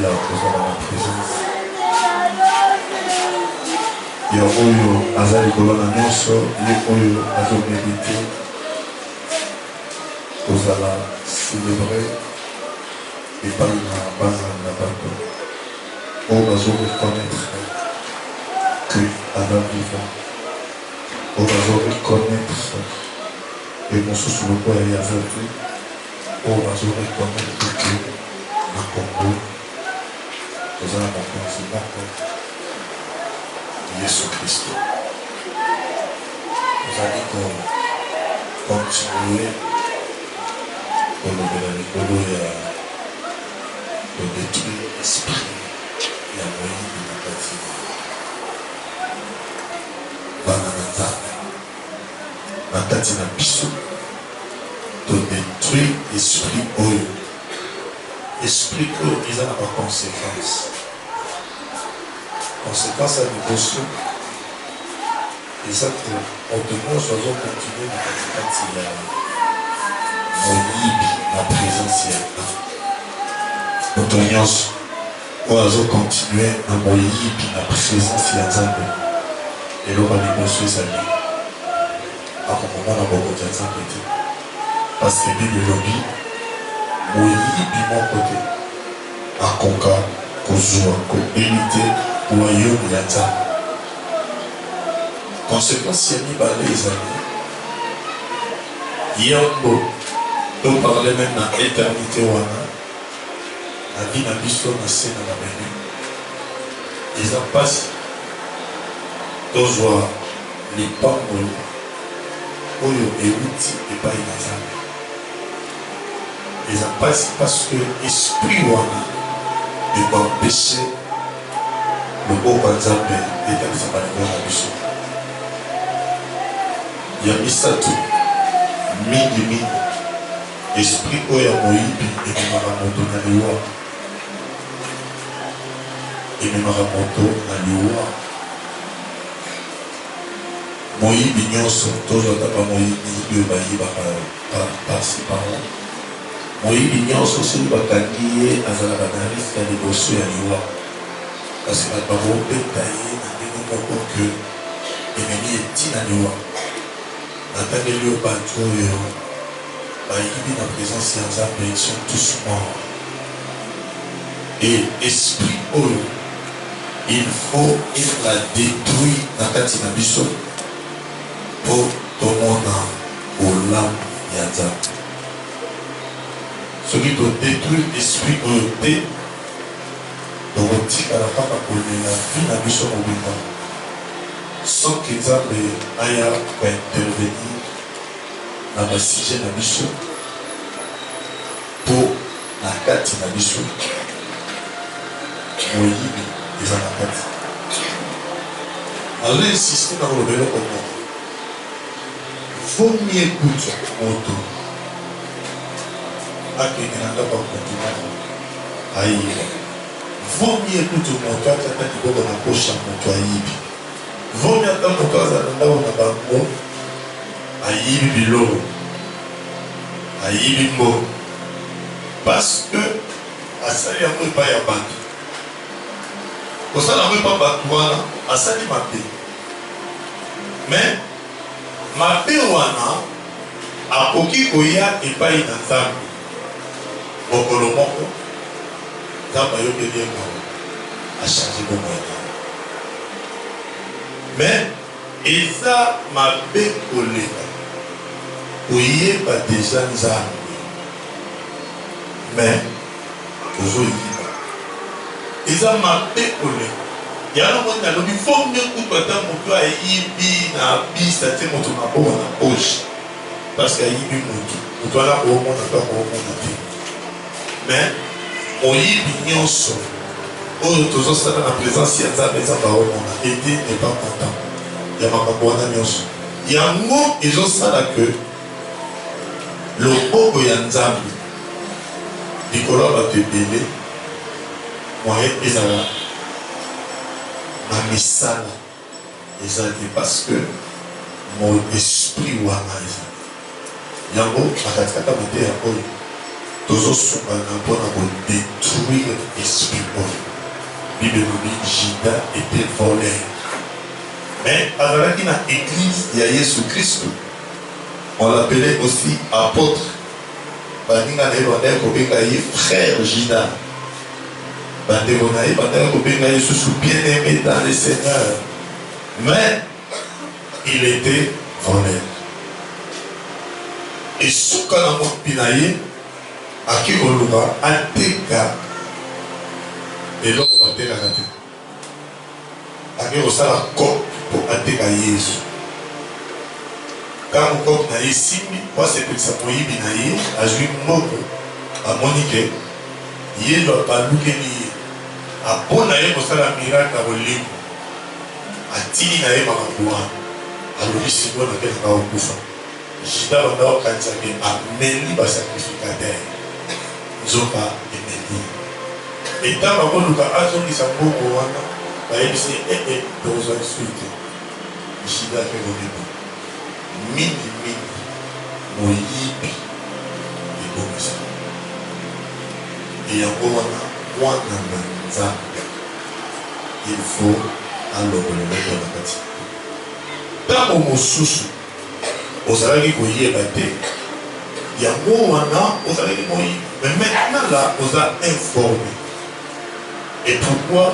ya kozala na présence ya oyo aza likolo na nyonso ye oyo azomedite kozala célébré epai na bana na bato oyo bazoreconnaître que Adam vivant oyo bazoreconnaître e mosusu lokola ya aza te oyo bazoreconnaître que na Congo toza na mokonzi moko Yesu Kristo tozali kocontinue kolobela likolo ya kodétruire esprit ya moyibi na kati bana na nzambe na kati na biso todétruire esprit oyo eza na baconséquence conséquence ya liboso eza ke moto nyonso azokontinue na katikati ya moyibi na présence ya Nzambe moto nyonso oyo azokontinue na moyibi na présence ya Nzambe eloko ya liboso ezali akomona bokoto ya Nzambe te parce que Bible elobi moyibi moko te akoka kozwa koélite royaume ya Nzambe. Conséquence ya mibale ezali yango to parle même na éternité wana na vie na biso na se na mabele eza mpasi tozwa lipamboli oyo euti epai na Nzambe eza mpasi parce que esprit wana ekoempêche loboko ya Nzambe etalisa balingo na biso ya misato mingi esprit oyo ya moyibi ememaka moto na liwa moyibi nyonso tozwa tapa moyibi oyo bayibaka pasi pala moyibi nyonso soki bakangi ye azalaka na risque ya liboso ya liwa kasi bato bakobeta ye na ndenge moko ke ememi etina liwa natangeli yo bato oyo bayibi na présence ya Nzambe sont tous morts et esprit oyo il faut la détruire na kati na biso po tomona olamu ya Nzambe soki todétruire esprit oyo te tokotikala kaka kolela vi na biso mobimba sans que Nzambe aya kointervenir na basije na biso po na kati na biso moyibi eza na kati azo insiste na kolobela omo vaut mieux kutu moto akende na ndako ya kontina ayiba vaut mieux kutu moto atata liboko na kosha moto ayibi vaut mieux ata moto aza na ndako na bango ayibi biloko ayibi mbongo parce que asali yango epai ya bato kosala yango epai bato wana asali mabe mais mabe wana akoki koya epai na Nzambe mokolo moko Nzambe ayokeli yango achange bongo ya mais eza mabe koleka koyeba deja Nzambe mais ozoyiba eza mabe koleka yango moni nalobi fo mie kutu ata moto ayibi na bisa te moto na boka na poche parce que ayibi moto wana koomona to akoomona te mais oyibi nyonso oyo tozosala na présence ya Nzambe eza baomona ete n'est pas content ya makambo wana nyonso yango ezosala ke loboko ya Nzambe likolo ya bato ebele moyen ezala na misala eza te parce que mon esprit wana eza yango nakatikata mateya oyo tozosungana mpona kodétruire esprit Bible dit Judas était voleur. Mais avec dans l'église, il y a Jésus-Christ. On l'appelait aussi apôtre. Frère Judas. Bien-aimé dans le Seigneur. Mais il était voleur. Et ce qu'on a dit, à qui on l'a attéga et l'autre va attéga à qui on s'est la copie pour attéga Jésus. Quand on copie na ici, moi c'est que ça peut y binailler à jouer moko à Monique. Il doit pas louer ni à bon aïe pour ça la miracle à voler à tini na yema maboua à l'origine de laquelle on va au couffin. Jida va d'abord quand ça vient à mêler bas sacrificateur. Ils ont pas aimé. Et tant que nous avons dit ça pour moi, bah il s'est aidé dans un suite. Jida fait le début. Mini, moyibi, et comme ça. Et encore moi ça, il faut alors le mettre dans la partie. Tant que mon sous, aux arabes qui y est batté, il y a moi aux arabes qui. Mais maintenant là, on a informé. Et pourquoi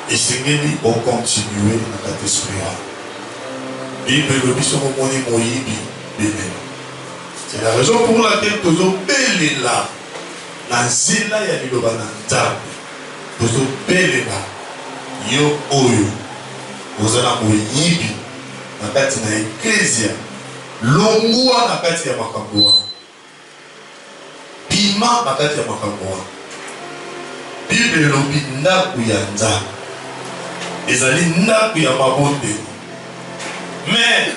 les Seigneurs ont continué dans cet esprit là. C'est la raison pour laquelle nous avons belé là. La zéla ya liloba na nzambe. Nous avons belé là. Yo oyo. Nous avons moyibi. Na kati na ecclesia. Longwa na kati ya makambo. Pima na kati ya makambo. Bible lobi ndaku ya nzambe. Ezali ndaku ya mabonde. Mais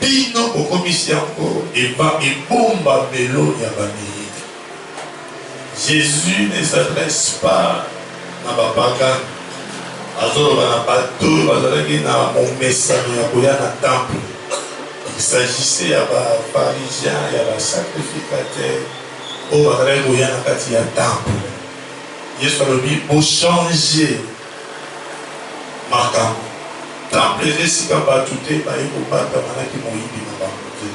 bino okomisi yango eba ebomba melo ya bamei. Jésus ne s'adresse pas na bapagane. Azoloba na bato bazalaki na momesano ya koya na temple. Il s'agissait ya bapharisiens, ya basacrificateurs oyo bazalaki koya na kati ya temple. Yesu alobi ochange makambo. Temple les esika batute ba eko bata manaki moyibi na bangote.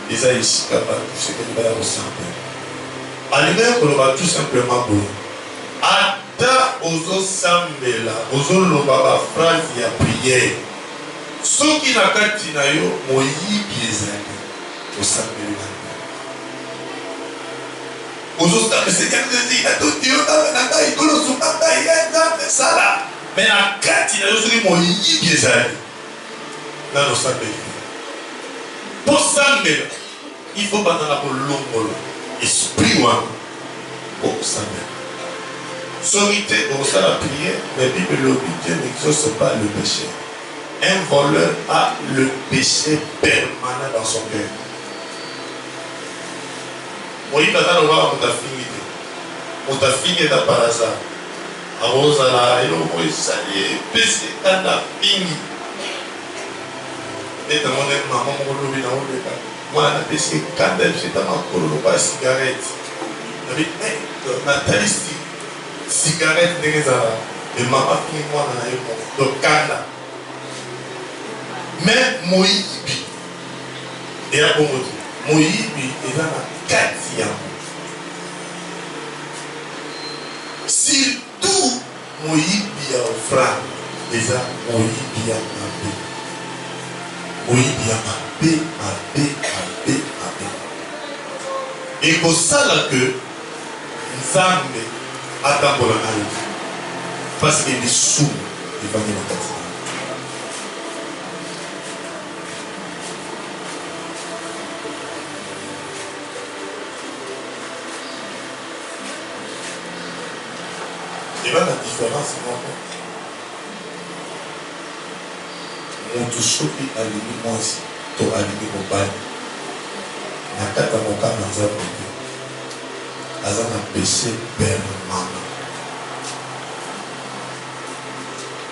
Eza esika ba ce que nous allons ressentir. Allez koloba tout simplement boye. Ata ozo sambela, ozo loba ba phrase ya prière. Soki na kati na yo moyibi ezali osambela. Ozo sambela Seigneur Jésus, na tout Dieu na ngai kolo sukanga yenda sala. Mais la carte, il y a des gens qui ont dans nos sables. Pour ça, il faut pas dans la longue esprit pour ça. Sorité pour ça la prière, mais Bible le dit, Dieu n'exauce pas le péché. Un voleur a le péché permanent dans son cœur. Moi, il va dans le voir pour ta fille par hasard. Arosala eloko esali epesi kanda mingi neta mone mama moko lobi na oleka mwana apesi kanda epesita makolo lokola cigarette nabi natali cigarette ndenge ezala emama fingi mwana na ye moko donc kanda mais moyibi eya bongo te moyibi eza na kati yango tout moyibi ya offrande eza moyibi ya mabe moyibi ya mabe ekosala ke nzambe atambola na yo parce que lisumu evandi na kati et là la différence mon soki alingi mwasi to alingi mobali na kati ya mokano aza boye aza na péché permanent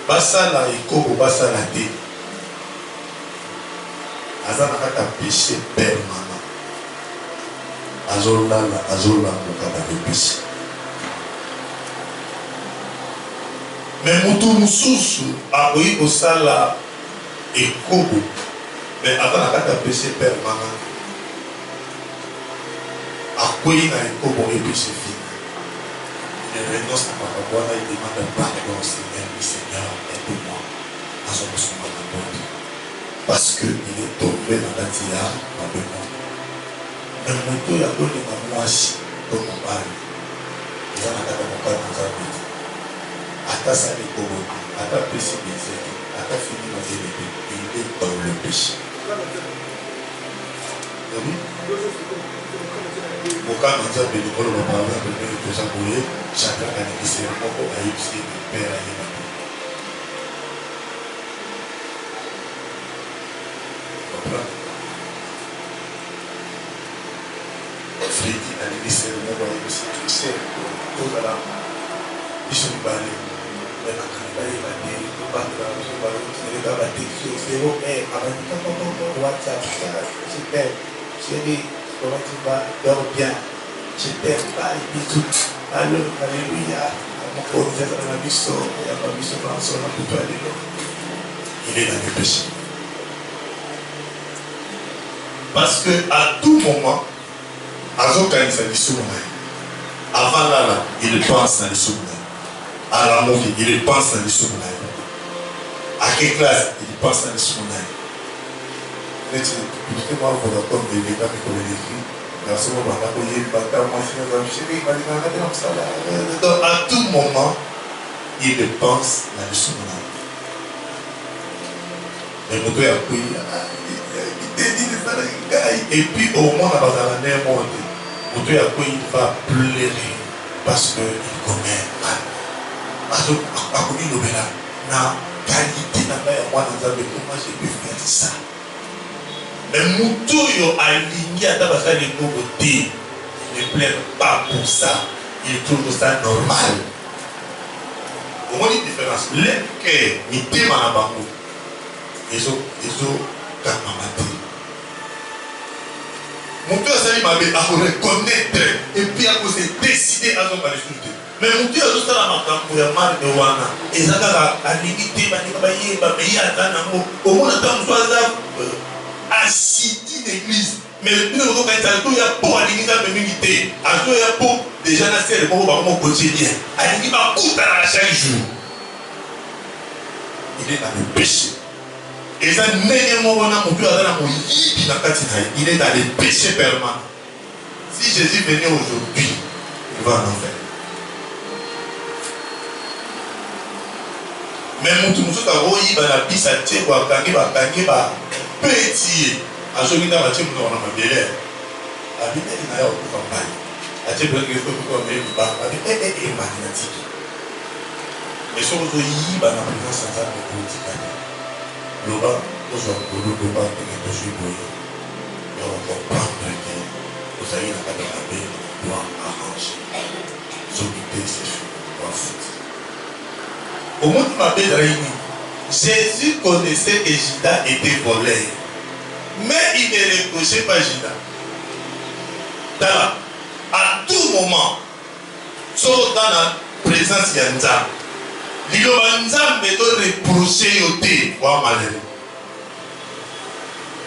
basala ekoko basala te aza na kati ya péché permanent azolala azolamuka na péché. Mais moto mususu a oui au sala et kobo. Mais avant la carte PC permanent. A quoi il a un kobo et puis c'est fini. Il renonce à papa voilà il demande pardon Seigneur, le Seigneur aide-moi à son besoin de parce que il est tombé dans la tia dans le monde. Mais moto il a donné à moi si comme on parle. Il a la carte de mon père dans sa vie. Ata ça les kobo. Ata précipité, ata fini dans les bébés, il est dans le péché. Oui. Au cas où nous avons des écoles, on va avoir des gens pour eux, chacun a des sermons pour aïbser le père à l'imam. Comprends? Freddy a des sermons pour aïbser tout ça, tout ça là. Ils sont balés. Mais quand il va y avoir des WhatsApp, je t'aime, chérie, comment tu vas, dors bien, je t'aime, bye, bisous, allô, alléluia, mon professeur dans la mission, il y a pas mission dans son nom pour toi, il est dans le péché. Parce que à tout moment, Azoka il s'est dit avant là, il pense dans les souvenirs. À la mort, il pense dans les souvenirs. À quelle classe il pense dans les souvenirs. Mais tu sais, moi, je vais comme des gars qui connaissent les filles. Donc, à tout moment, il pense dans les souvenirs. Mais mon père a pris, et puis au moins, dans la dernière monde, mon père a pris, il va pleurer parce qu'il commet mal. Parce que, à cause de la qualité n'a pas moi dans un peu, moi j'ai pu faire ça. Mais Moutoyo aligné à Tabasa les côtés ne plaît pas pour ça. Il trouve ça normal. Au moins, il y a une différence. Les que il t'aime à la banque. Ils ont camamaté. Moutoyo ça m'a dit à reconnaître et puis à cause de décider à son palais. Mais Moutoyo a tout ça dans ma camp pour la marque de Wana. Et ça a limité, au moins, assidu l'église. Mais nous avons dit qu'il y a pour l'église à l'humilité. Il y a pour des gens à faire le quotidien. Il va tout à chaque jour. Il est dans le péché. Et ça n'est il est dans le péché permanent. Si Jésus venait aujourd'hui, il va en enfer. Mais mon tout a eu la piste à tirer, petit, à ce moment-là, tu me donnes un bébé. La vie est là au campagne. À ce moment-là, il faut que tu me dises, magnétique. Mais ce que tu dis, la présence de la politique. Le bas, nous sommes le bas de notre jubilé. Et on comprend que vous avez la paix doit arranger. S'occuper, c'est sûr, doit foutre. Au moment où ma belle réunie, Jésus connaissait que Judas était volé. Mais il ne reprochait pas Judas. À tout moment, sauf dans la présence de Nzam, il doit reprocher Yoté, voir malheureux.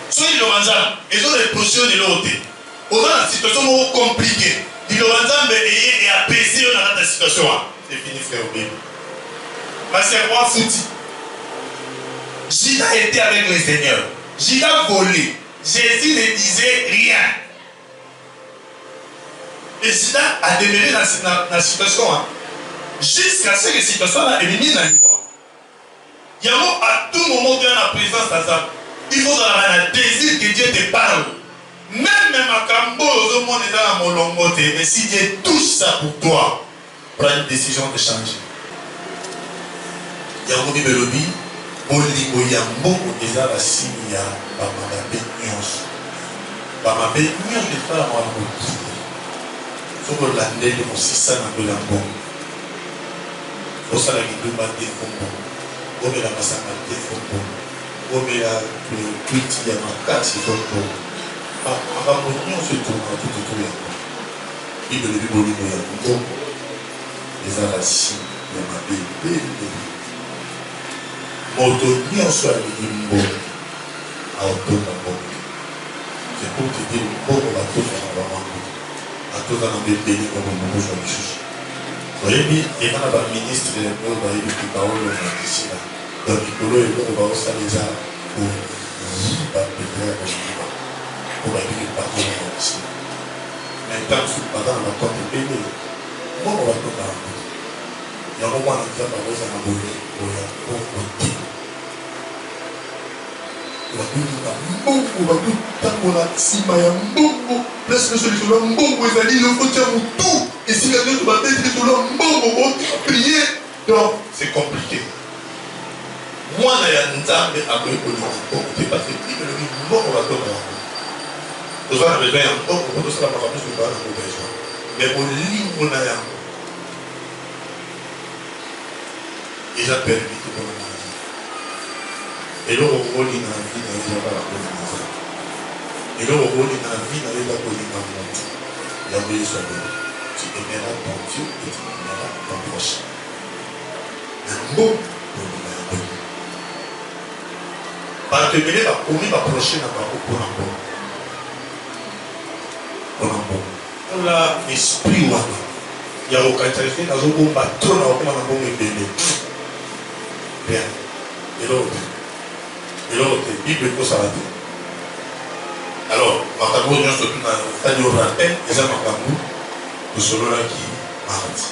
Soit il doit reprocher Yoté. Dans la situation compliquée, il doit apaiser dans la situation. C'est fini, frère. Mais c'est roi foutu. Judas était avec le Seigneur. Judas volait. Jésus ne disait rien. Et Judas a demeuré dans la situation. Jusqu'à ce que la situation là est mise dans le corps. Il y a à tout moment dans la présence de ça. Il faut avoir un désir que Dieu te parle. Même à Cambo, au monde est dans mon longote. Mais si Dieu touche ça pour toi, prends une décision de changer. Il y a un mélodie. Bolingo ya mboko eza la signe ya bamabe nyonso. Bamabe nyonso efala mwana koki. Soko landeli mosisa na ndo ya mbongo. Osala kindumba te fombo. Omela masanga te fombo. Omela kwiti ya makasi fombo. Makambo nyonso etoma tututu ya mbongo. Bible ebi bolingo ya mbongo eza la signe ya mabe. ebele moto nyonso alingi mbongo aotonda mbongo. C'est pour te dire mbongo batozana bamango batozana bebele comme mokozwa lisusu. oyebi eza na baministre oyo bayebi baolonga kisina donc likolo eloko baosala eza koyiba pete ya koyiba po bayebi bakolonga kisina. mais ntango soki baza na bakonte ebele mbongo batonda yango yango mwana nzambe akozala boye oya okote bakoyina mbongo bakotambola nsima ya mbongo presque solution ya mbongo ezali lokotia motu esika nyonso babeti lisolo ya mbongo prier. donc c'est compliqué. mwana ya nzambe akoki kolinga mbongo te parce que imeloki mbongo batonda yango toza na besoin ya mbongo po tosala makambo nyonso baa nango besoin mais bolingo na yango eza permis te mpona na eloko kolinga na vi na yo ezaka na kolinga nzambe eloko kolinga na vi na yo eza kolinga motu yango yesu abeli tu aimeras ton Dieu et tu aimeras ton prochain. Yango kolinga yango bato ebele bakomi baproche na bango mpona mbongo mpona mbongo mpona esprit wana ya kokanisa efe nazobomba tro na bakoma na mbongo ebele bien eloko te bible ekosala te. alors makambo nyonso tuna stade oratel eza makambo tosololaki mardi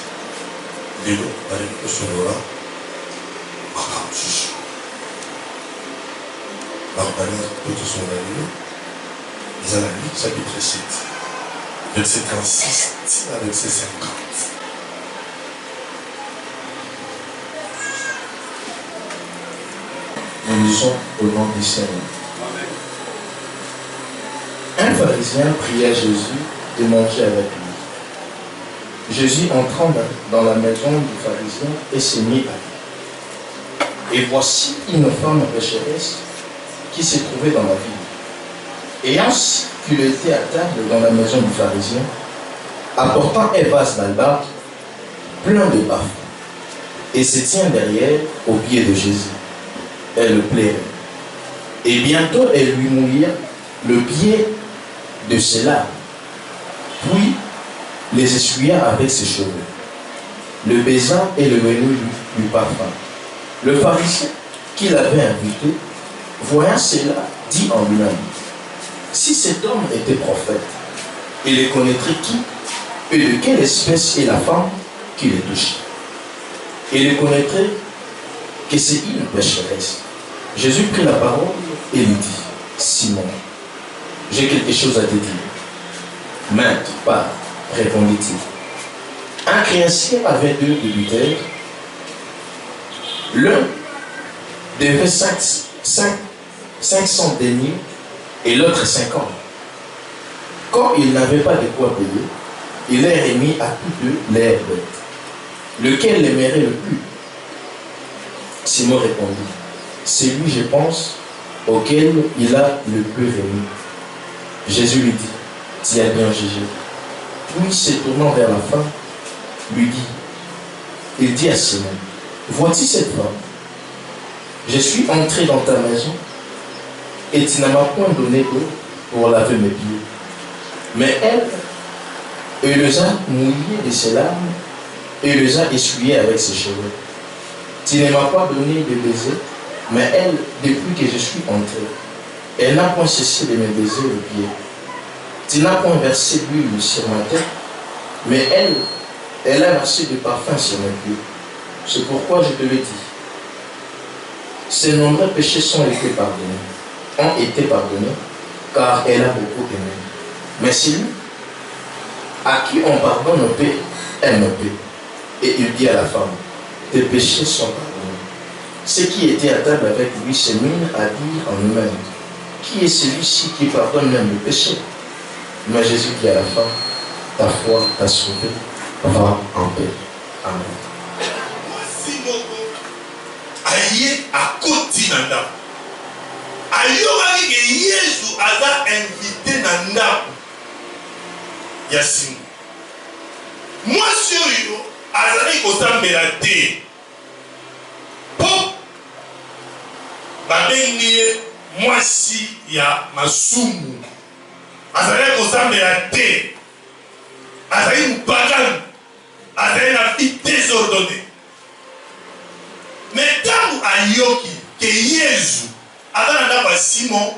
lelo balingi tosolola makambo susu barbania po tosolola lelo eza na Luc chapitre 7 verset 36 tina verset 50. Nous lisons au nom du Seigneur. Un pharisien pria Jésus de manger avec lui. Jésus entrant dans la maison du pharisien et se mit à lui. Et voici une femme pécheresse qui se trouvait dans la ville. Ayant qu'il était à table dans la maison du pharisien, apportant un vase d'albâtre plein de parfums, et se tient derrière au pied de Jésus. Elle le plairait. Et bientôt elle lui mouilla le pied de ses larmes, puis les essuya avec ses cheveux, le baisant et le menant du parfum. Le pharisien qui l'avait invité, voyant cela, dit en lui-même: si cet homme était prophète, il connaîtrait qui et de quelle espèce est la femme qui le touche. Il connaîtrait que c'est une pécheresse. Jésus prit la parole et lui dit: Simon, j'ai quelque chose à te dire. Mainte part, répondit-il. Un créancier avait 2 débiteurs. L'un devait 500 deniers et l'autre 50. Quand il n'avait pas de quoi payer, il les remit à tous deux leurs bêtes. Lequel l'aimerait le plus? Simon répondit: c'est lui, je pense, auquel il a le plus remis. Jésus lui dit: tu as bien jugé. Puis, se tournant vers la femme, lui dit, il dit à Simon: vois-tu cette femme? Je suis entré dans ta maison et tu n'as point donné d'eau pour laver mes pieds. Mais elle les a mouillés de ses larmes et les a essuyés avec ses cheveux. Tu ne m'as pas donné de baiser, mais elle, depuis que je suis entré, elle n'a point cessé de me baiser le pied. Tu n'as point versé d'huile sur ma tête, mais elle a versé du parfum sur mes pieds. C'est pourquoi je te le dis. Ses nombreux péchés ont été pardonnés, car elle a beaucoup aimé. Mais celui à qui on pardonne peu, aime peu. Et il dit à la femme: tes péchés sont pardonnés. Ceux qui étaient à table avec lui se mirent à dire en eux-mêmes: qui est celui-ci qui pardonne même le péché? Mais Jésus dit à la femme: ta foi t'a sauvé, va en paix. Amen. Aye akoti na ndako. Ayokaki ke Yesu aza invité na ndako ya Simon. Mwasi oyo azali kosambela te. babengi mwasi ya masumu azali kozambela te azali mopagano azali na vie désordonnée mais ntango ayoki ke Yesu aza na ndako ya Simon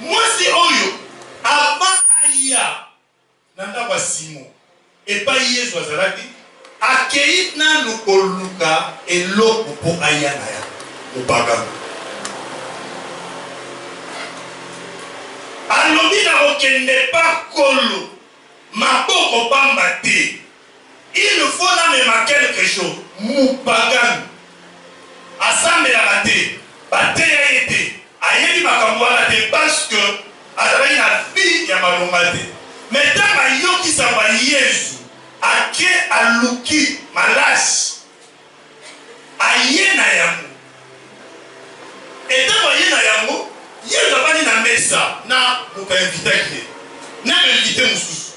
mwasi oyo avant aya na ndako ya Simon epai Yesu azalaki akei nanu koluka eloko mpo aya na ya mopagano alobi na kokende pa kolo maboko pamba te il faut namema quelque chose mopagano asambelaka te bateya ye te ayebi makambo wana te parce que azalaki na vie ya malonga te mais ntango ayokisama Yesu ake aluki malasi aye na yango etango aye na yango Yesu avandi na mesa na mokainvitaki ye na invité mosusu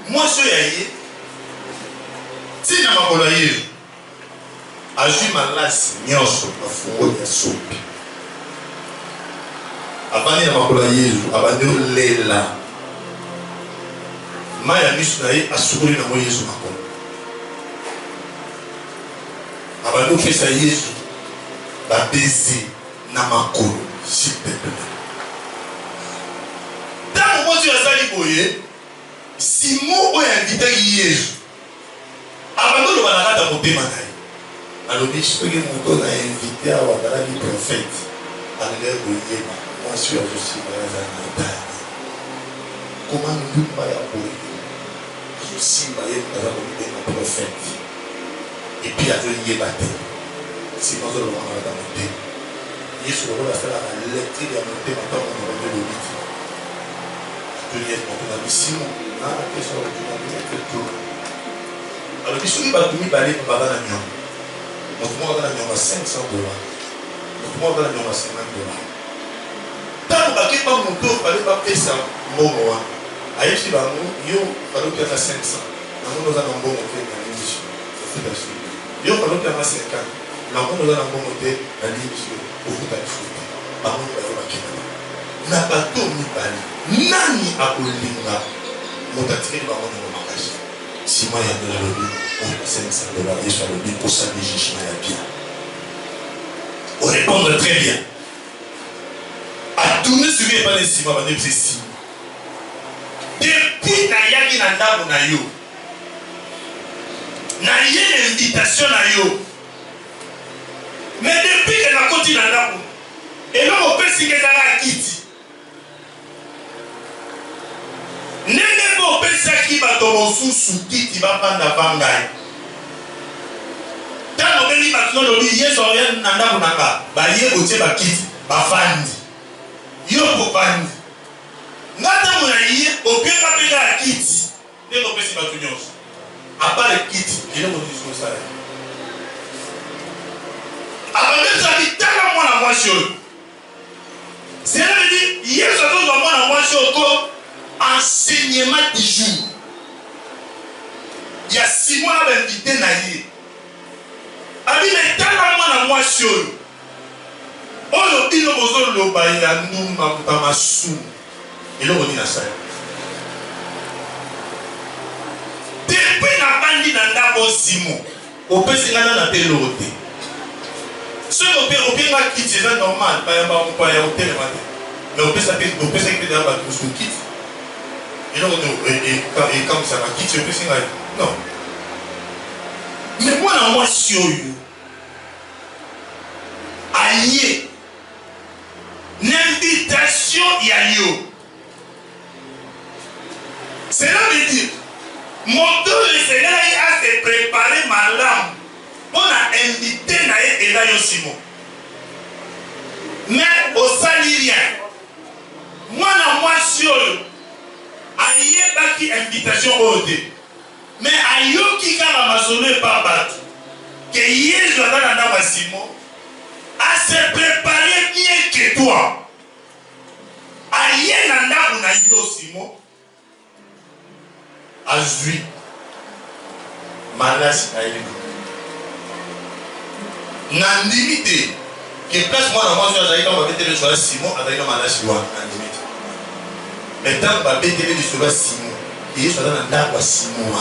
mwasi oyo aye ntina makolo ya Yesu azwi malasi nyonso bafungo ya sopi avandi na makolo ya Yesu abandi olela mai ya miso na ye asukoli nango Yesu makolo abandi opesa Yesu babezi na makolo s'il te plaît ntango mwasi oyo asali boye Simon oyo invitaki Yesu abandi oloba na kati ya motema na ye alobi soki moto na invité awa azalaki prophète alingai koyeba mwasi oyo azosimba azala na etani koma ndumba ya boye azosimba ye aza kobenga prophète epuis azoyeba te sima azoloba kaka motema Yesu lokola asalaka lecture ya motema ntango na bango elobi te atoli ye moto na bisimo na question otuna bileke to alobi soki bato mibale baza na nyongo moto moko aza na nyongo $500 moto moko aza na nyongo $50 ntango bakeba moto bale bapesa mbongo wana ayebisi bango yo baloki aza 500 nango oza na mbongo te na libiso yo baloki aza 50 nango oza na mbongo te na libiso ofuta lifuta bango bayo bakenda na bato mibale nani akolinga moto atikeli bango nango makasi sima ya de lobi $500 Yesu alobi kosali jugement ya bien on répondre très bien atourne sur ye epai na nsima bandebisa esima depuis nayaki na ndako na yo naye na invitation na yo mais depuis ke nakoti na ndako eloko opesi nga ezala kiti ndenge mpe opesaki bato mosusu kiti bafanda pa ngai ntango obengi bato nolobi Yesu oya na ndako na nga baye kotie bakiti bafandi yo kofandi nga ntango na ye obenga mpenga ya kiti ndenge opesi bato nyonso apare kiti eloko nyonso osala abandesaki tala mwana mwasi oyo cela veut dire Yesu azozwa mwana mwasi oyo ko enseignement du jour ya Simon na bainvité na ye abime tala mwana mwasi oyo oyo bino bozoloba ya ndumba kuta masumu eloko nini asala depuis nabandi na ndako Simon opesi nga nana te eloko te soki openga kiti eza normal bayamba mpaya otelema te mais opesaki mpe na bato mosusu kiti eloko ekamisaka kiti opesi ngai non mais mwana mwasi oyo aye n'invitation ya yo cela veut dire moto esengelaki ase préparer malamu mpona invité na ye eza yo Simon mais osali rien mwana mwasi oyo ayebaki invitation oyo te mais ayoki kaka masolo epa bato ke Yesu aza na ndako ya Simon ase préparer bien que toi aye na ndako na yo Simon azwi malasi na ye nandimi te Que place moi dans moi, je vais mettre le choix Simon avec le manage loin. Maintenant, je vais mettre le choix Simon. Et je vais dans le Simon.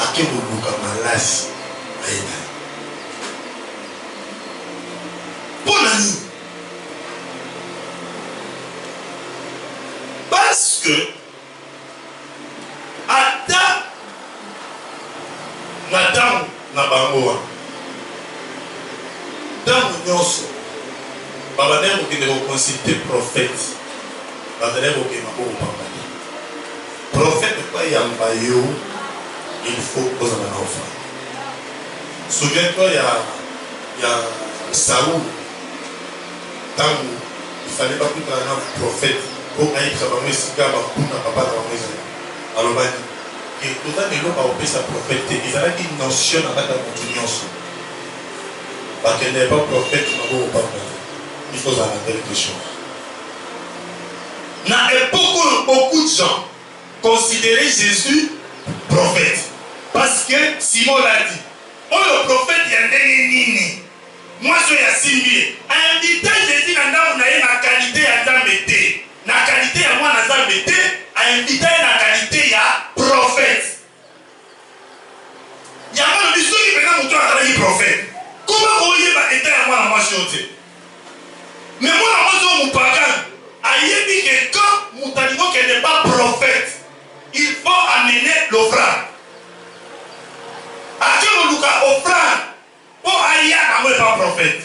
À quel moment comme malade. Pour l'année. Parce que Adam Nathan na bangoa dans nyonso babane ko kende ko consulter prophète babane ko ke mako papa prophète quoi yamba yo il faut poser la offre. Souviens-toi il y a Saoul tant il fallait pas tout un prophète pour aller travailler ce gars pour papa dans la maison alors et tout ça, les gens ont fait sa prophète. Ils avaient une notion dans la continuation. Parce qu'elle n'est pas prophète, il faut arrêter quelque chose. Dans l'époque, beaucoup de gens considéraient Jésus prophète. Parce que Simon l'a dit. Oh, le prophète, il y a un nini. Moi, je suis à Simbi. Inviter Jésus dans la qualité à Zambété. La qualité à moi, dans Zambété. Inviter la qualité à prophète. Il y a un qui peut être prophète. Comment vous voyez être à moi dans ma chose? Mais moi, dans mon pagan, il dit que quand mon talibo n'est pas prophète, il faut amener l'offrande. À quel moment offrande pour aller à moi pas prophète?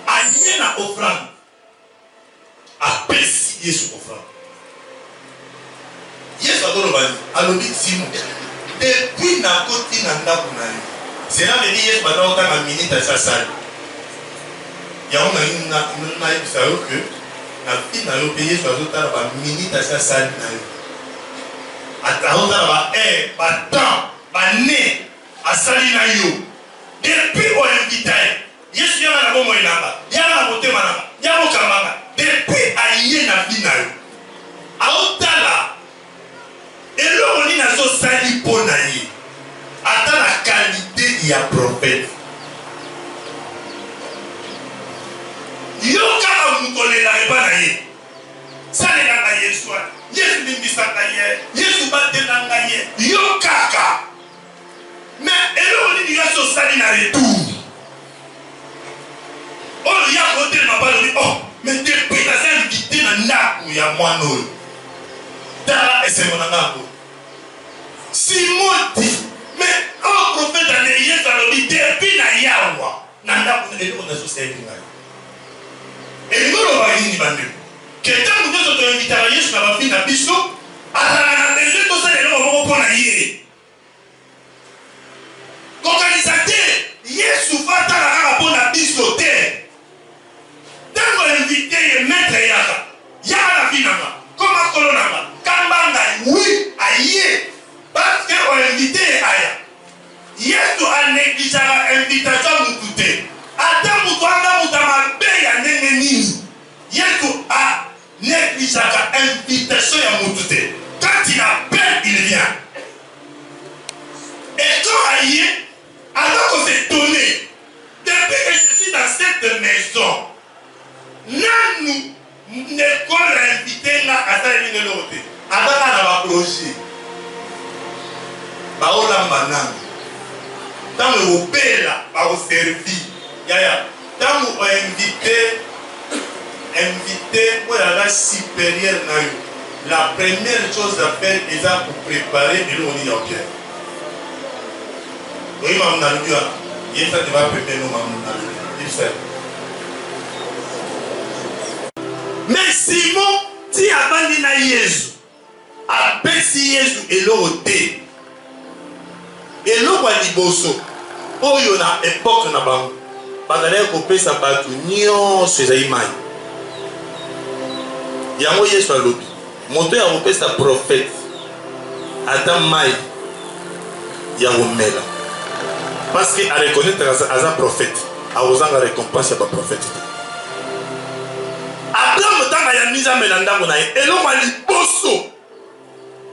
Aller à offrande. À pécier sur offrande. Yes, alobi Simon. Depuis na koti na ndako na yo. C'est là me dit yes maintenant ta minute à sa salle. Ya on a eu ça que na fi na yo payer sur ta ba minute à sa salle na yo. Ata on ba ba temps ba né à sali na yo. Depuis on invité. Yes ya na bomo inanga. Ya na motema na. Ya mo kamanga. Depuis aye na fi na yo. Aotala et là, on est dans ce sali ponaï. Attends la qualité il y a prophète. Yoka amukole la rebanaye. Ça n'est pas Yesu. Yesu nimbisa kaye. Yesu bate nangaye. Yokaka. Mais et là, on est dans ce sali na retour. Oh, il y a côté na baloni. Oh, mais depuis la invité na ndaku ya mwano. Dara ese monanga. Simon dit, mais un prophète en ayant dit, depuis na yawa, nanda pour nous on a société là. Et nous on va y aller. Quelqu'un nous donne invité à Yesu na ba fina biso, ala na les tout ça les gens vont prendre hier. Organisateur, Yesu va ta la rapport na biso terre. Dans l'invité et maître yaka, yaka fina ma, comme kolonama, kambanga oui, aïe. Parce qu'on a invité Aya. Yesu a négligé l'invitation à Moutoute. Attends, Moutoute a payé à Nénéni. Yesu a négligé l'invitation à Moutoute. Quand il appelle, il vient. Et quand Aïe, alors qu'on s'est donné, depuis que je suis dans cette maison, nous n'école invité à Saïd L'autre. Attends, on va approcher. Baolamba nanga tant le bela ba au servi yaya tant on invité pour la supérieure na yo la première chose à faire est à pour préparer et on y a bien oui maman na lui il ça va préparer nous maman na lui il fait mais Simon ti abandi na Yesu a pesi Yesu et l'autre et l'eau a dit bosso. Oh, il y a une époque na bango. Bazalé kopé sa batu nyon sezai mai. Yango Yesu a lobi. Monto ya kopé sa prophète. Adam mai. Yango mela. Parce qu'il a reconnu as un prophète. A osant la récompense à prophète. Adam tanga ya mise à melanda ko na ye. Et l'eau a dit bosso.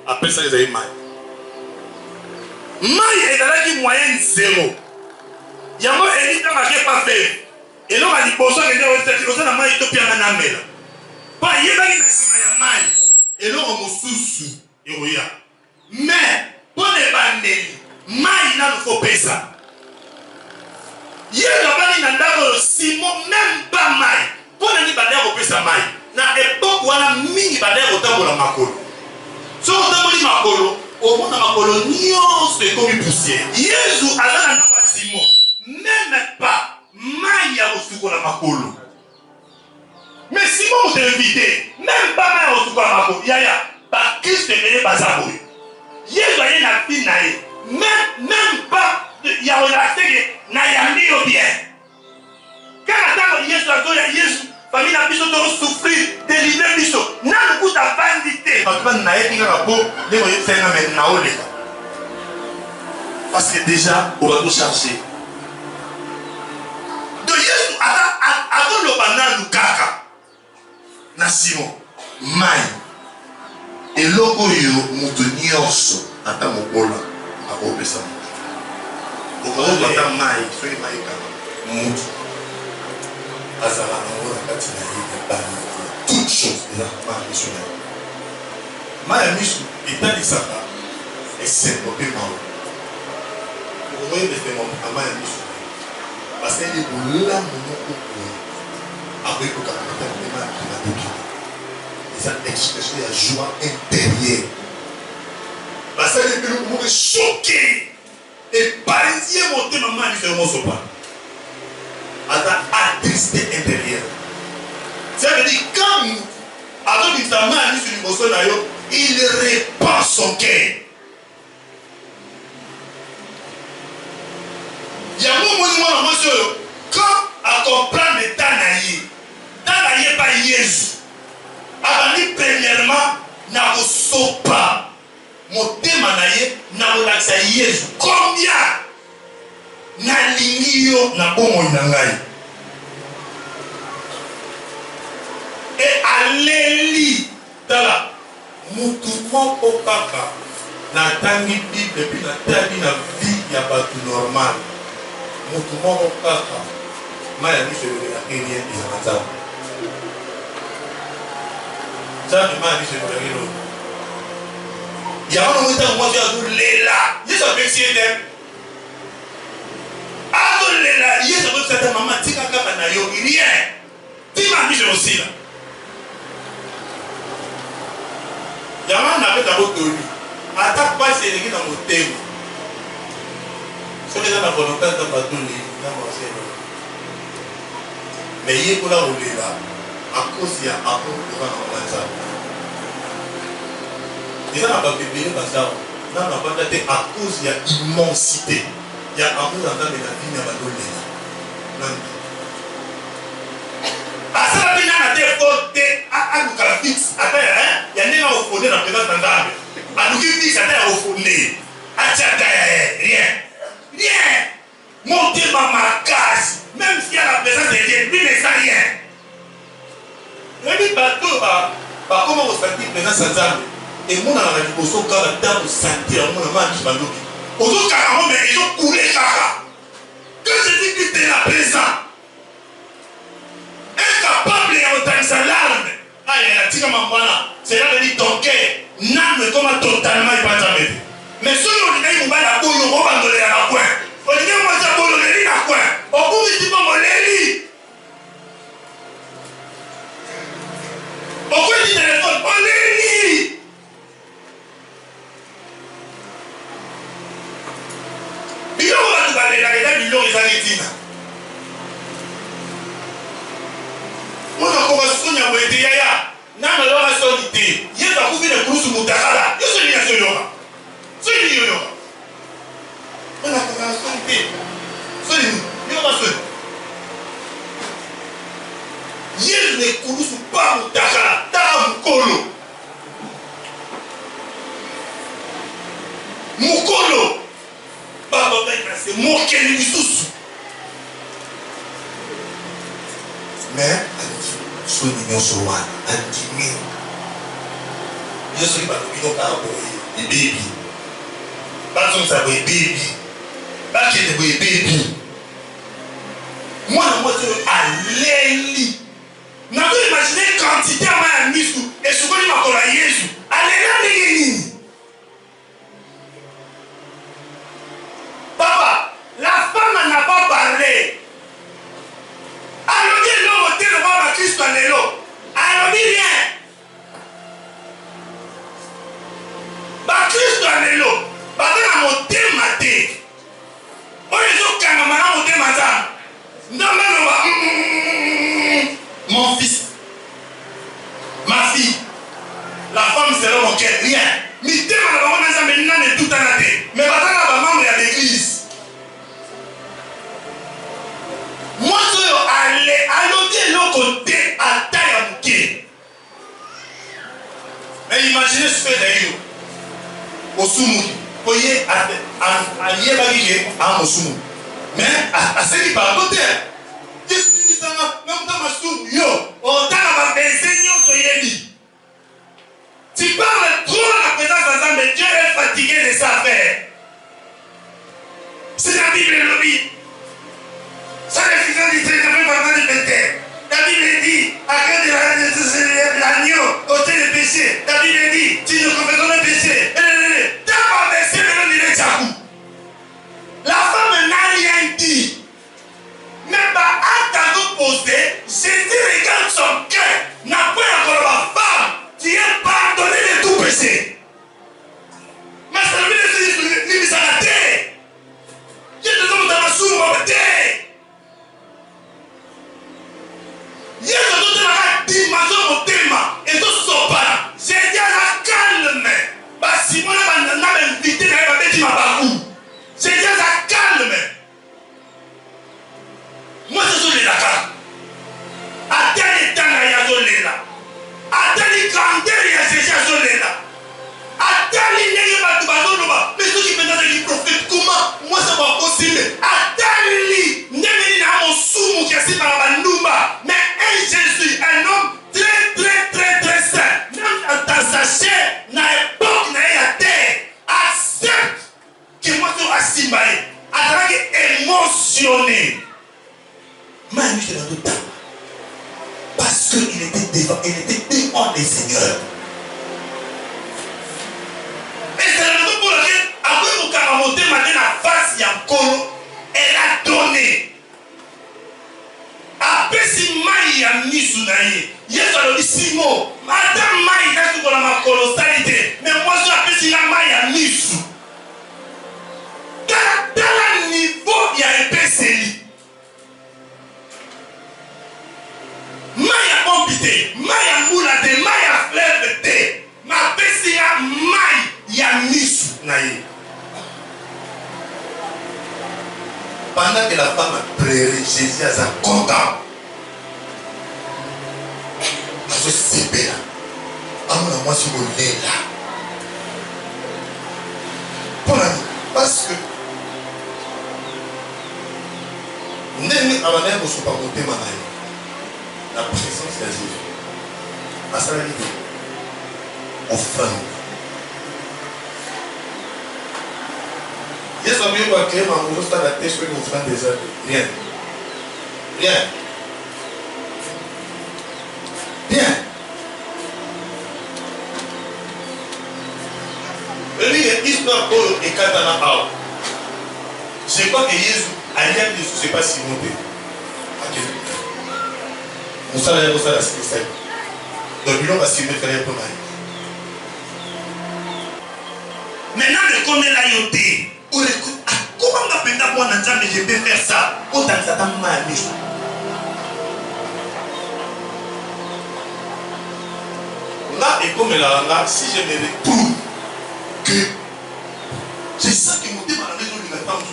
Après ça les mai. Maï est dans la moyenne zéro. Yamo Elita n'a pas fait. Et là, on dit, bon, ça, on a mal, il y a un amel. Pas, il y a un mal. Et là, on sous mais, pour les bandits, il n'a faut pas ça. Il y a un bandit, Simon, même pas mal. Pour les bandits, on peut ça mal. Dans l'époque, on a mis les bandits au temps pour la macolo. Si on a mis la macolo, au moins la macolo, c'est comme une poussière. Jésus a là dans Simon, même pas mal, il y a aussi pour la macolo. Mais Simon, on t'a invité, même pas mal aussi pour la macolo. Yaya, par Christ, n'est pas ça. Jésus a une fille, même pas, il y a relaxé que Nayami au bien. Quand attend Jésus a dit Jésus, famille n'a plus de souffrir, délivrer plus. N'a le coup de bandité. Parce que déjà, on va tout chercher. Donc Jésus, avant le banana, nous caca. Na Simon, Maï. Et logo yo mutunioso ata mokola akopesa mutu okozo ata mai soki mai kaka mutu azala nango na kati na ye ebani toute chose eza mai ya miso na ye mai ya miso etalisaka esengo mpe maolo okoyebese na mai ya miso parce que bolamu moko boye akoki kokaka matanga mpe mai ya dokina cette expression de joie intérieure. Parce que nous sommes choqués et parisien monter maman du serment sopa. Attristé intérieur. Ça veut dire quand avant de sa main sur l'émotion il répand son cœur. Il y a un moment quand à comprendre le temps naïe pas Jésus. Avant premièrement, n'a pas mon thème n'a pas Jésus. Combien n'a l'igno n'a pas mon nangai. Et alléli tala mutumo okaka na tangi Bible puis na tabi na vie ya batu normal. Mutumo okaka maya ni celui la Kenya izamata. Ça me m'a dit c'est le héros. Il y a un moment où moi j'ai là. Il s'est vexé d'elle. Là, il s'est vexé de maman. Tika kama na yo rien. Tu m'as dit aussi là. Il y a un moment où d'abord que lui. Attaque pas c'est l'église dans mon thème. C'est déjà la volonté de bateau là dans mon cerveau. Mais il est pour la rouler là. À cause il y a un peu de vent en ça. Et ça n'a pas pu venir dans ça. Non, n'a pas été à cause il y a immensité. Il y a un peu dans la vie n'a pas donné. Non. À ça, il y a des fautes à nous calafix. Attends, il y a des gens au fond dans la présence d'un dame. À nous qui disent à au fond. À Tchaka, rien. Rien. Monter ma case. Même s'il y a la présence de Dieu, lui ne sait rien. Le bateau, comment on sentit présence sans âme. Et moi, dans la liposo, quand la dame sentir, on a mal du ballon. Autour de 40 mais ils ont coulé caca. Que je dis que tu es là présent. Incapable d'entendre sa larme. Ah, il y a un petit comme c'est là que dit ton cœur. N'âme comme totalement il va jamais. Mais si on dit qu'on va la couille, on va donner à la coin. On dit qu'on va donner à la coin. On peut dire qu'on va l'élit. On peut dire téléphone, on l'élit. Il y a un peu de la million de Argentina. Moi, je commence à me dire, non, mais là, la solité. Il y a un peu de coups sur mon takala. Je suis bien sûr. C'est lui, yo. On a la solité. C'est lui. Il y a un seul. Il y a des coups sur pas mon takala. Takala mukolo. Mukolo. Baba c'est moqué les sous. Mais soyez mignon sur moi, intimé. Je suis pas mignon par rapport aux baby. Pas comme ça, baby. Pas qu'il y ait baby. Moi, je suis n'a pas imaginé quantité à ma mise et ce qu'on m'a collé Jésus. Allez là, papa, la femme n'a pas parlé. Alors, dit l'homme était le roi Christ à l'élo. Alors, dit rien. Bah, Christ à l'élo. Bah, dans la montée, ma tête. On est au Kanamana, montée, ma tante. Non, mon fils, ma fille, la femme c'est l'homme auquel rien. Mais t'es malheureux, maintenant de tout en a été. Mais maintenant, la maman est à l'église. Moi, je suis allé à l'autre côté à taille à bouquet. Mais imaginez ce que d'ailleurs, au Soumou, vous voyez, à Yébagigé, à Moussoumou. Mais à ce qui parle côté, tu parles trop dans la présence d'Azam, mais Dieu est fatigué de sa affaire. C'est la Bible le dit. Ça les fils du très important du péter. La Bible dit, à cause de l'agneau, ôter le péché. La Bible dit, si nous confessons le péché, t'as pas versé le nom de Tchakou. La femme n'a rien dit. Même pas à ta posé, Jésus regarde son cœur, n'a pas encore la femme, tu es pardonné de tout péché. Mais c'est le ministre de l'Israël. Il y a des hommes dans la source, il y a des hommes dans la dimension et tout ça. J'ai dit à la calme. Si moi, je n'ai invité, je n'ai pas dit. J'ai dit à la calme. Moi, je suis là. À tel temps, il y a des là. À tel grandeur, il y a des gens là. À tel il y a des gens là. Mais ceux qui me donnent des prophètes, comment moi, ça va possible? À tel lit, il y a un soumou qui est assis par la Numba. Mais un Jésus, un homme très saint, même dans sa chair, dans l'époque, dans la terre, accepte que moi, je suis assis par elle. À travers émotionné. Mais lui, c'est dans tout temps. Parce qu'il était devant les seigneurs. Et c'est la raison pour laquelle, après vous caramoter maintenant la face, il y a un colo, elle a donné. Après si Maï a mis sous naïe, il y a ça le dit Simon, madame Maï a tout pour la colossalité, mais moi je l'appelle si la Maï a mis sous. Dans le niveau, il y a un PCI. Maya pompité, Maya moulate, Maya flève, ma pessia, Maya yamis naïe. Pendant que la femme a pleuré, Jésus a content. Je sais bien. Amour, moi, je suis là. Parce que nous avons un peu de la présence de Jésus. À sa vie, offrande. Jésus a mieux pas créer ma mouvement dans la tête sur une offrande des œuvres. Rien. Rien. Rien. L'histoire est Katana Bao. Je crois que Jésus a rien de ce qui s'est passé. Nous savons que c'est ça. Donc, nous allons assumer que c'est pour nous. Maintenant, le comme la yoté, comment on appelle ça pour un mais je peux faire ça? Autant que ça t'a mal mis. Là, et comme là, si je me retrouve que c'est ça qui me dit à la maison de la femme.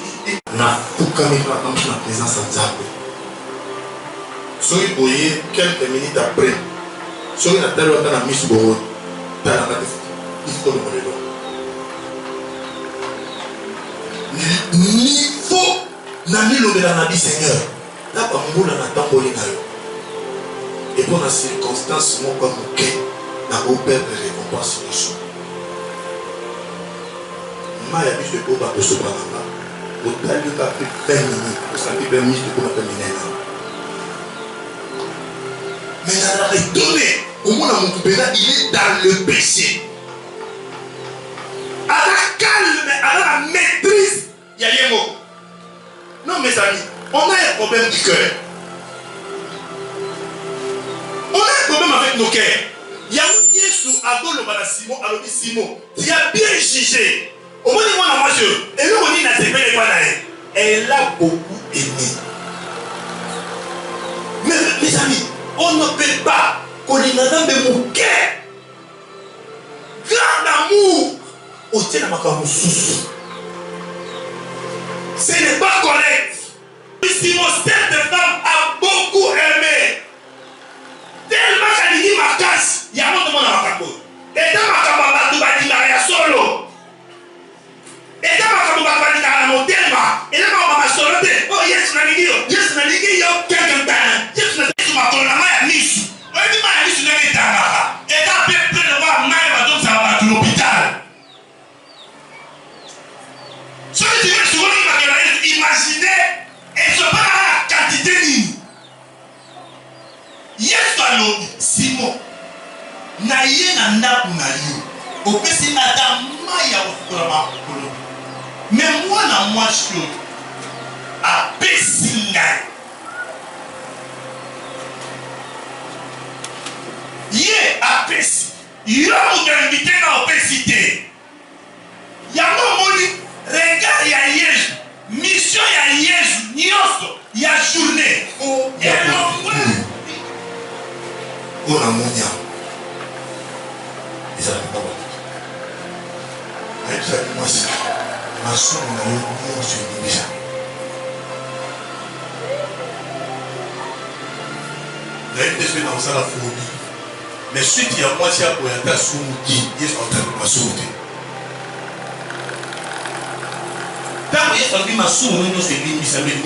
Na tout comme il va dans la présence de Zambé. Soyez voyez quelques minutes après, soyez dans tel temps à Miss Bohol, dans la histoire de Moredo. Niveau Nani le Nabi Seigneur, là par mon boulot n'a pas volé. Et pour la circonstance, mon comme ok, n'a pas peur de récompense de soi. Maya bis de Boba de Sobananga, au taille de café 20 minutes, au salut de mise de Boba de Minena. Mais dans la retournée, au moins dans mon coupéna, il est dans le péché. À la calme, à la maîtrise, il y a les mots. Non, mes amis, on a un problème du cœur. On a un problème avec nos cœurs. Il y a un Yesu à Simon, à l'objet Simon, qui a bien jugé. Au moins, il a mangé. Et nous, on dit, elle a beaucoup aimé. Mais mes amis, on ne peut pas qu'on ait de mon cœur. Grand amour. Au tient à ma sous. Ce n'est pas correct. Simon, cette femme a beaucoup aimé. Tellement qu'elle dit ma casse, il y a un autre monde dans ma capote. Et dans ma capote, tu vas dire la solo. Et dans ma capote, tu vas dire la montagne. Et dans ma capote, solo. Oh, yes, on a dit, yes, on a dit, quelqu'un t'as. Yes, on a dit, ma colonne, ma niche. On dit, ma niche, on a dit, t'as. Et quand tu peux le voir, ma donc ça va à l'hôpital. Ce que tu veux souvent imaginer, et ce n'est pas la quantité ni. Yes, Simon, naïe na ndaku na yo. Opesi na dama ya okulama kolo. Mais moi na moi cho. A pesinga. Ye a pesi. Yo mo invité na opesité. Ya moni regard ya Yesu. Mission ya Yesu nyoso ya journée. Oh, ya on a mon diable. Ils n'avaient pas beaucoup. Moi, c'est ma soeur, on a eu un sur une déjà. Il y a une des dans ça la fourmi. Mais suite, il y a moitié à Boyata sous qui est en train de ma sauter. Quand il y a ma soeur, c'est lui qui s'appelle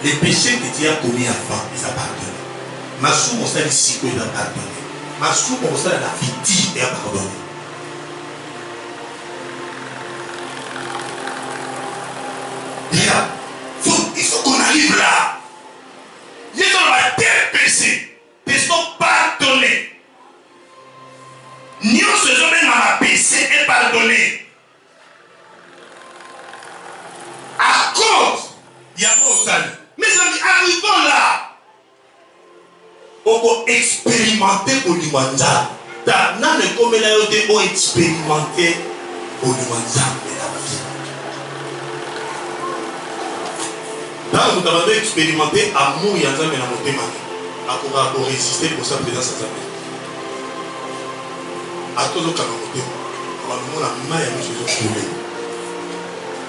les péchés que tu as commis avant, ils ont pardonné. Ma soeur, on s'est dit si il a pardonné. Ma soeur, on s'est dit la fille et a pardonné. Il faut qu'on arrive là. Les gens vont tel péché. Ils sont pardonnés. Nous faisons même à péché et pardonné. À cause, il y a mon salut. Mes amis, arrivons là. On peut expérimenter au Limanza. Dans le communauté, on peut expérimenter au Limanza de la vie. Dans le monde, on expérimenter amour et ensemble dans notre thème. On résister pour sa présence ensemble. À cause de Kanamote, on va nous la main et nous sommes trouvés.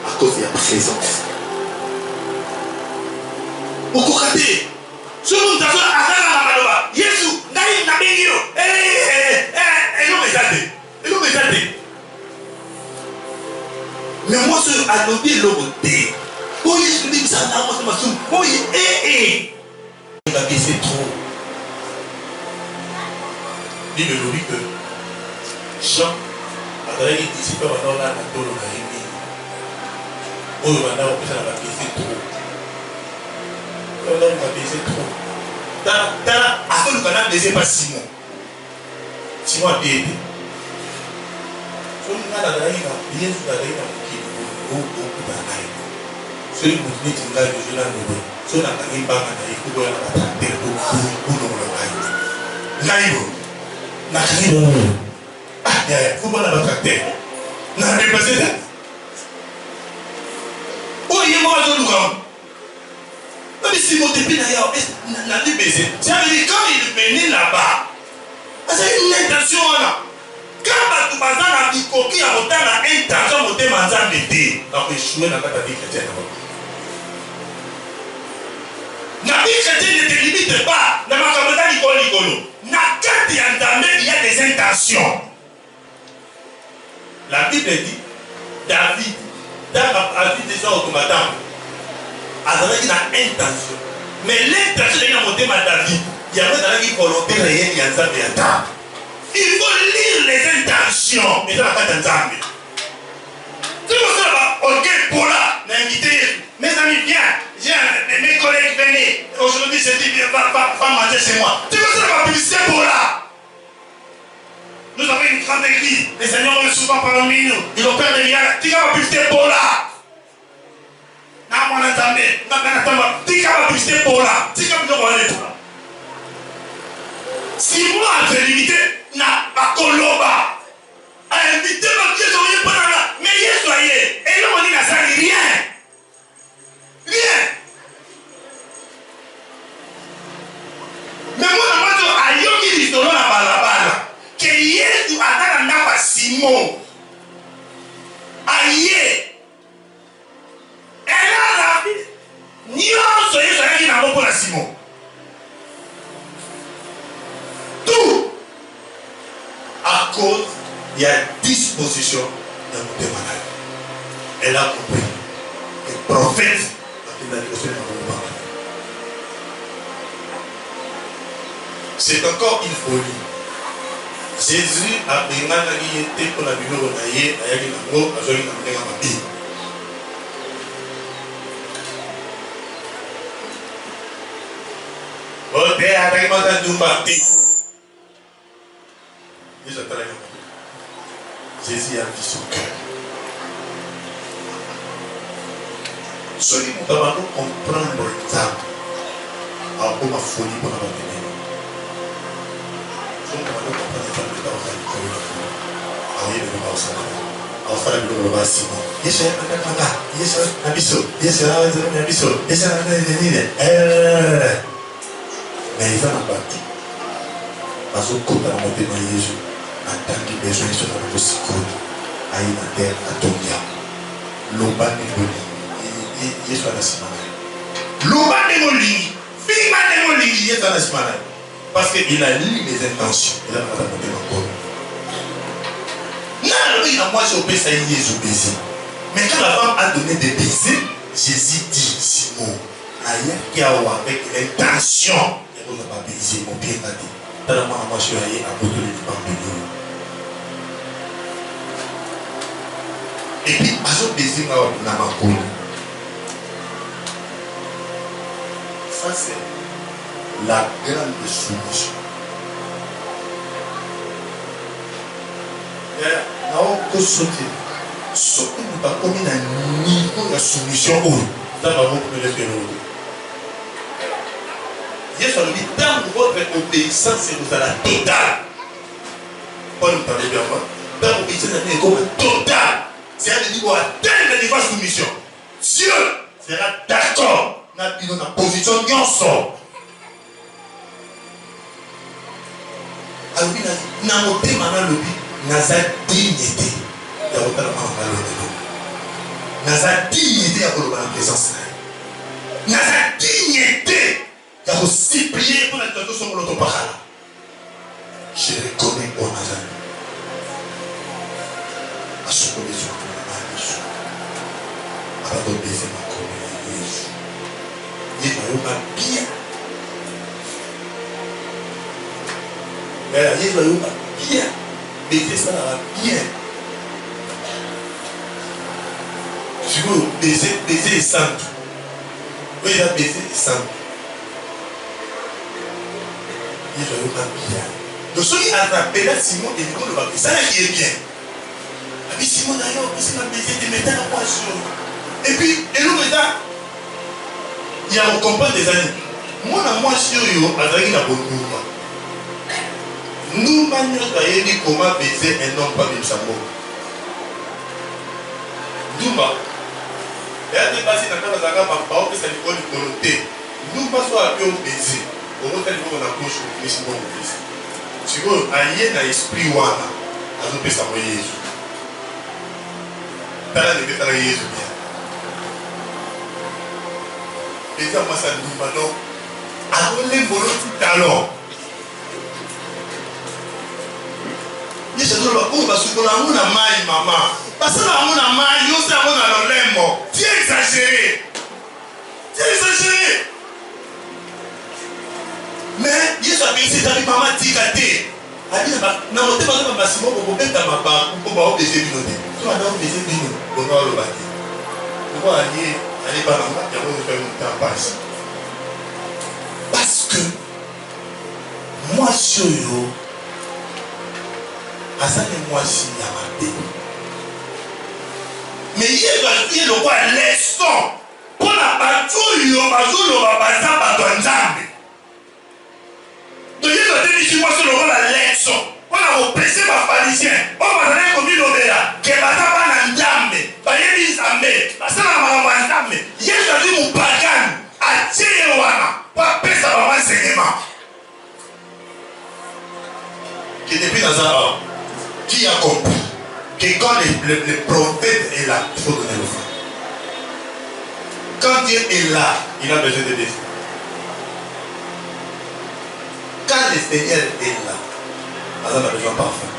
À cause de la présence. Au Kokate, ce monde a fait un Yesu, Naïm Nabinio, et non, mais mais moi, je a noté l'homme. Oh, Yesu dit ça, moi, oh, il va baisser trop. Il me dit que Jean, après il dit, c'est pas maintenant là, dans le Naïm. Oh, il va baisser trop. Il va baisser trop. Après le canal ne pas Simon. Simon a bien aidé. Si on a la bien sous la reine, on a celui qui dit que je l'ai dit, si on a gagné par la il faut voir la terre pour nous le gagner. Ah, il faut voir la terre. N'a dépassé ça. Oh, il est mort à tout. Mais si mon début d'ailleurs n'a dit baiser, ça veut dire quand il venait là-bas, c'est une intention là. Quand tu vas dans la vie, qui a autant d'intention de te manger d'été, donc échouer dans ta vie chrétienne. La vie chrétienne ne te limite pas dans ma communauté Nicolo. Quand tu es entamé, il y a des intentions. La Bible dit, David, dans la vie des gens automatants, avec une intention. Mais l'intention est montée à David. Il y a une volonté réelle, il y a un. Il faut lire les intentions. Et dans la carte d'ensemble. Si vous savez, ok, pour là, l'invité, Mes amis, viens. J'ai mes collègues venus. Aujourd'hui, j'ai dit, va manger chez moi. Tu veux faire ma publicité pour là? Nous avons une grande église. Les seigneurs sont souvent parmi nous. Ils ont peur de rien. Tu vas ma publicité pour là. Si moi, j'ai limité, n'a pas coloba. A invité ma Dieu, soyez pas là. Mais y soyez. Et là, on dit, n'a ça rien. Rien. Mais moi, je ayoki l'histoire na balabala. Que Yesu a n'a pas Simon. Aïe. Elle a la vie. Nyonso Yesu a n'a pas pour la Simon. Tout. À cause, il y a disposition dans mon témoignage. Elle a compris. Le prophète a dit au Seigneur. C'est encore une folie. Jésus a pris un été pour la vie de Naïe, a eu un mot, a joué un vie. Bon, t'es avec moi dans une partie. Jésus a vu son cœur. Celui qui va comprendre le temps a pour ma folie pour la vie. Mais ils ont abattu. Parce que quand on a monté dans Jésus, en tant que besoin sur la musique, à une terre à Tonia, l'oba de Moli, Jésus a la semaine. L'oba de Moli, Fima de Moli, Jésus a la semaine. Parce qu'il a lu les intentions. Il a pas monté encore. Non, il a moi j'ai opéré ça, Jésus baiser. Mais quand la femme a donné des baisers, Jésus dit, Simon, aïe, qui a avec l'intention, il n'a pas baisé, mon pied n'a dit. Dans la moi, je suis allé à côté du bambou. Et puis, à ce baiser, on a ma coule. Ça, c'est la grande soumission. Naoko sauté. Sauté nous pas commis un niveau de soumission où ça va vous le faire. Jésus a dit dans votre obéissance vous à la totale. Pas nous parler bien moi. Dans l'obéissance est comme totale. C'est-à-dire qu'il faut atteindre le niveau de soumission. Dieu sera d'accord dans la position de son. Alors, il a noté maintenant le but. Naza dignité. Il y a autant de monde. Naza dignité à la présence. Naza dignité. Il y a aussi prié pour la situation sur l'autoparade. Je reconnais mon Naza. À ce que les autres ont à la donner ma communauté. Il va bien. Mais il va bien. Baiser ça va bien. Tu veux baiser et simple. Oui, il a baisé et simple. Il va bien. Donc, ceux qui ont rappelé Simon et Nico le baptême, ça qui est bien. Et puis Simon d'ailleurs, parce qu'il a baisé des métals en poisson. Et puis, et nous, il y a un compagnon des années. Moi, je suis à la bonne mouvement. Nous manions comment baiser un homme par le Sambo. Douma. Et à dépasser dans la zaga, par que ça lui donne une volonté. Nous passons à peu baiser. Au moins, on a approche au Christ. Tu vois, aïe dans l'esprit ouana. À nous peut s'envoyer Jésus. T'as la négé, t'as la Jésus bien. Et ça, moi, ça nous va non. Alors, les volontés talons. Tu es exagéré. Tu es exagéré. Mais Jésus a dit que maman dit que tu es. Il dit que tu es Allez, par là, il y a un temps passe. Parce que moi, je suis moi, si il y a ma tête. Mais il y a le quoi leçon pour la bateau, il y a un bateau. Donc, il y a des moi sur le rôle la leçon. On a oppressé ma pharisien. On va donner comme une obéa. Que bata pas n'endamne. Bayeli zambe. Parce que la maman endamne. Il y a choisi mon bagan. À Tchéwana. Pour payer sa maman enseignement. Qui depuis dans un homme. Qui a compris que quand le prophète est là, il faut donner l'offrande. Quand Dieu est là, il a besoin de défis. Quand le Seigneur est là, on a besoin de parfum.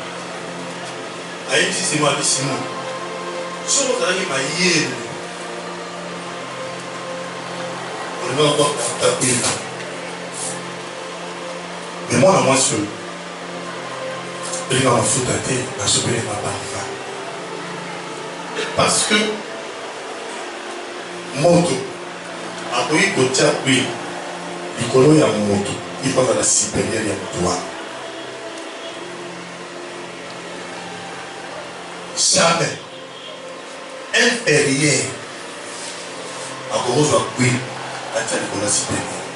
Aïe, si c'est moi, si moi. Si vous avez ma yéle, on va encore taper là. Mais moi, moi, seul. Il va me foutre à terre, il va se payer ma parfum. Parce que, moto, après, il faut dire, oui, il y a moto, il faut la supérieure, il y a toi. Jamais, inférieur, à cause de oui, à tiens, il faut la supérieure.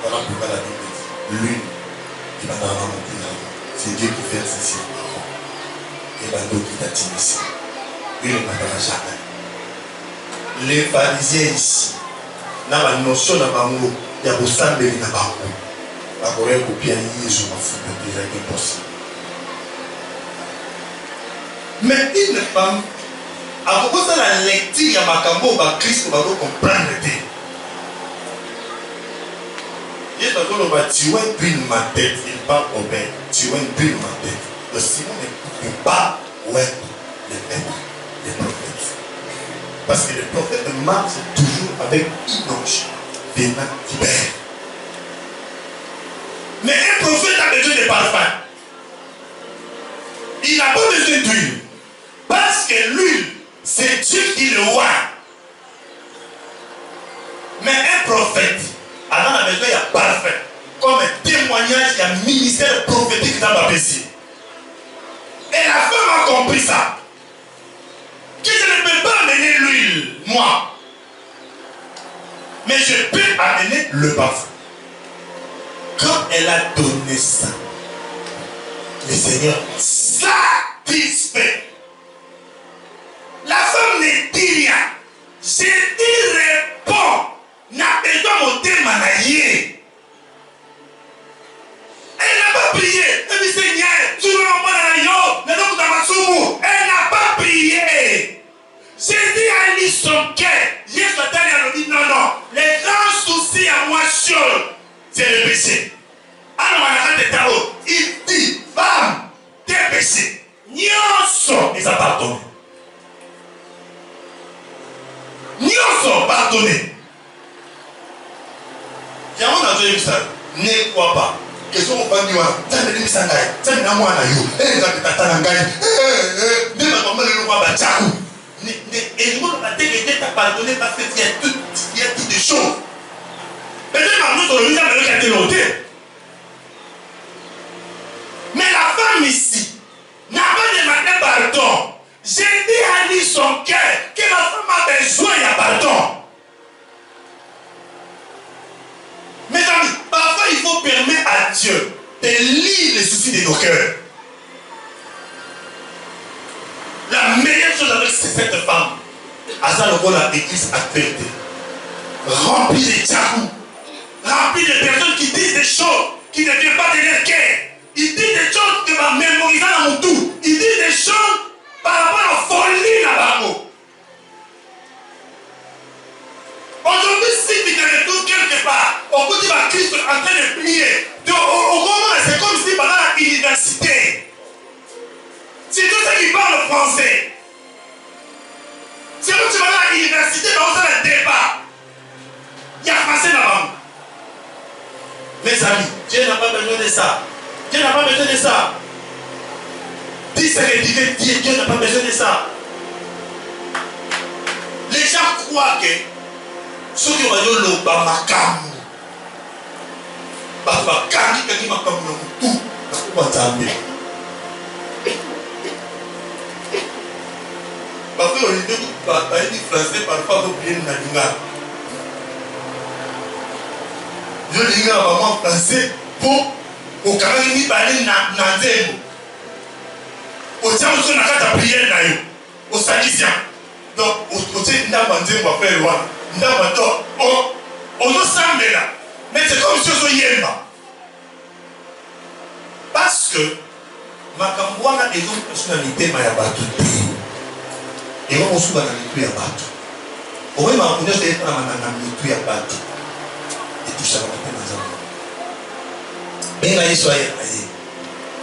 Voilà pourquoi la Bible dit, l'une. C'est Dieu qui fait ceci. Et Bando qui t'a dit ici. Il ne m'attendra jamais. Les pharisiens ici, n'a pas notion de l'amour. Il y a beaucoup de sang de l'amour. La Corée copie à Jésus m'a foutu déjà impossible. Mais une femme, à propos de la lecture, il y a Makambo, Christ, on va comprendre. Tu vois une ma tête, il parle au père. Tu vois une ma tête. Le Simon ne peut pas ouais les maîtres, les prophètes. Parce que les prophètes marchent toujours avec une ange venant du Père. Mais un prophète a besoin de parfum. Il n'a pas besoin d'huile. Parce que l'huile, c'est Dieu qui le voit. Mais un prophète, alors la besoin, il y a parfum. Comme un témoignage, il y a un ministère prophétique dans ma PC. Et la femme a compris ça. Que je ne peux pas amener l'huile, moi. Mais je peux amener le parfum. Quand elle a donné ça, le Seigneur satisfait. La femme ne dit rien. Je dis réponds. N'a besoin de témoigner. Elle n'a pas prié. Elle n'a pas prié. Jésus a mis son cœur. Jésus a dit non, non. Les grands soucis à moi seul, c'est le péché. Il dit, femme, tes péchés, nyonso, ils ont pardonné. Nyonso, pardonné. Il y a un autre qui ne croit pas. Que son famille, ça ne dit pas ça ne moi na yo. Et ça peut t'attendre en gagne. Même quand on le voit batchou. Et le monde a dit que t'as pardonné parce qu'il y a toutes des choses. Mais même à nous, on le a dénoté. Mais la femme ici n'a pas demandé pardon. J'ai dit à lui son cœur que la femme a besoin de pardon. Mes amis, parfois il faut permettre à Dieu de lire les soucis de nos cœurs. La meilleure chose avec cette femme, à ça le rôle de l'église actuelle, remplie de tchabou, remplie de personnes qui disent des choses qui ne viennent pas de leur cœur. Ils disent des choses que va mémoriser dans mon tout. Ils disent des choses par rapport à la folie là-bas. Aujourd'hui, si tu te retrouves quelque part, au côté de Christ en train de prier, au moment, c'est comme si pendant l'université, c'est tout ceux qui parlent français. C'est comme si pendant l'université, dans un débat, il y a français là-bas. Mes amis, Dieu n'a pas besoin de ça. Dieu n'a pas besoin de ça. Dis ce que Dieu n'a pas besoin de ça. gens croient que ceux qui ont dit le Bamakam, Bamakam, qui est Makam, tout, parce que les deux batailles français parfois vous oubliez Nalinga. Je dis vraiment français pour au Cameroun parler Nanzemo. Au temps où on a fait la prière là, au Salissien. Donc au temps où on a fait la prière, on nous semble là. Mais c'est comme si on se yéma. Parce que ma campagne a une personnalité mais il y a pas tout. Et on se bat dans les trucs à battre. Au moins, on a fait dans les trucs à battre. Et tout ça va être dans un monde. Ben, il y a soit aïe.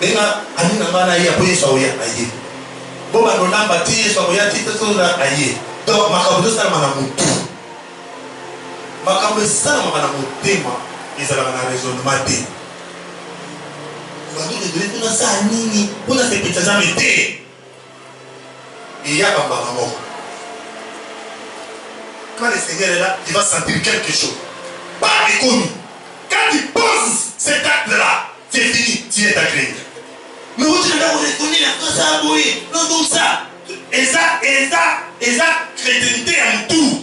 Ben, ami n'a pas aïe, après soit aïe. Bon, on a bâti, soit aïe, tout ça aïe. Donc, ma campagne ça m'a monté. Ma campagne ça m'a monté, moi. Ils avaient un raisonnement. On va nous donner tout ça à Nini. On a fait que ça m'a été. Il y a un baron. Quand le Seigneur est là, il va sentir quelque chose. Pas éconnu. Quand il pose cet acte-là, c'est fini, tu es agréé. Mais vous dites, on reconnaît la chose à abouer. Non, donc ça. Et ça, crédibilité en tout.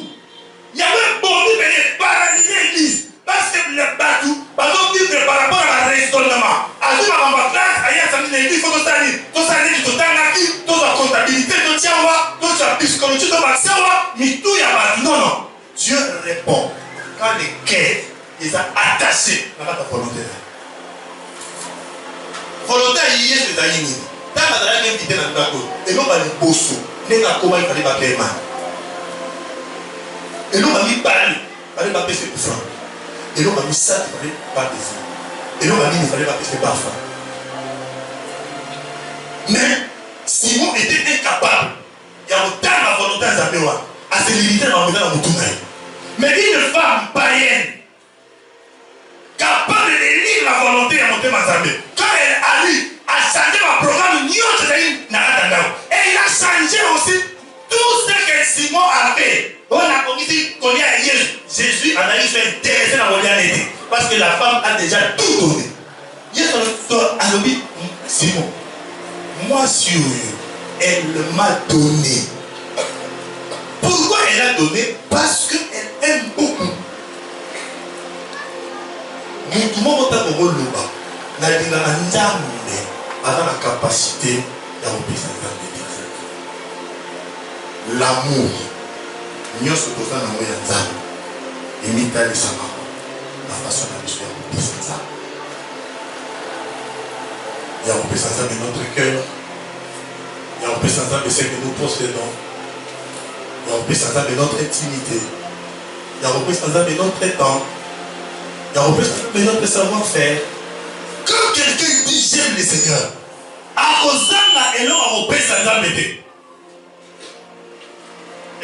Il y a même beaucoup de paralyser l'église. Parce que le bateau, par exemple, par rapport à la raisonnement. À ce moment-là, il y a l'église, il faut que ça aille. Tout ça aille, tout ça aille, tout la comptabilité, tout ça va, tout la psychologie, tout ça va, mais tout y a pas. Non, non. Dieu répond. Quand les cœurs, ils sont attachés à la volonté. Volonté, il y a des aïnis. Tant que tu as invité dans le bateau, et non pas les bosso, n'est pas comment il fallait pas payer mal. Et non pas mis parler, il fallait pas payer ses francs. Et l'on a mis ça, il ne fallait pas baiser. Et l'on a mis, il ne fallait pas baiser parfum. Mais Simon était incapable. Il y a autant la volonté à se limiter dans la volonté. Mais une femme païenne, capable de lire la volonté à monter ma zambe, quand elle a lu, a changé ma programme, et il a changé aussi tout ce que Simon a fait. On a connu à Jésus en a fait intéresser dans la réalité. Parce que la femme a déjà tout donné. Jésus a dit, Simon, moi sur elle m'a donné. Pourquoi elle a donné? Parce qu'elle aime beaucoup. Nous tout le monde a un rôle là-bas. Avec la capacité de représenter l'amour. Nous sommes tous dans le monde. Et nous sommes la façon dont nous sommes représentants. Il y a un représentant de notre cœur. Il y a un représentant de ce que nous possédons. Il y a un représentant de notre intimité. Il y a un représentant de notre temps. Il y a un représentant de notre savoir-faire. Quand quelqu'un dit j'aime le Seigneur, à cause d'un élan à représentant de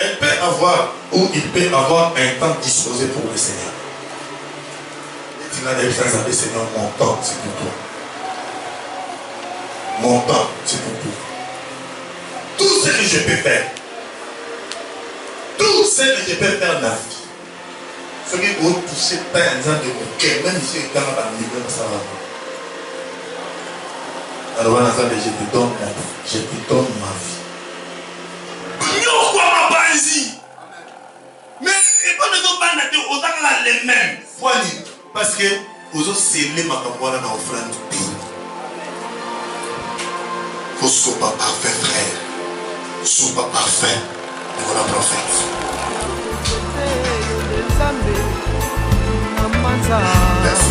elle peut avoir ou il peut avoir un temps disposé pour le Seigneur. Il dit là, le Seigneur, mon temps, c'est pour toi. Mon temps, c'est pour toi. Tout ce que je peux faire, tout ce que je peux faire dans la vie, ce qui vous toucher pas un exemple de mon cœur, même si je suis dans la vie, ça va. Alors, je te donne ma vie. Je te donne ma vie. Mais il faut que nous parlions les mêmes. Parce que vous avez scellé ma campagne dans l'offrande du pays. Vous ne soyez pas parfait, frère. Vous ne soyez pas parfait. Et voilà, prophète. Merci,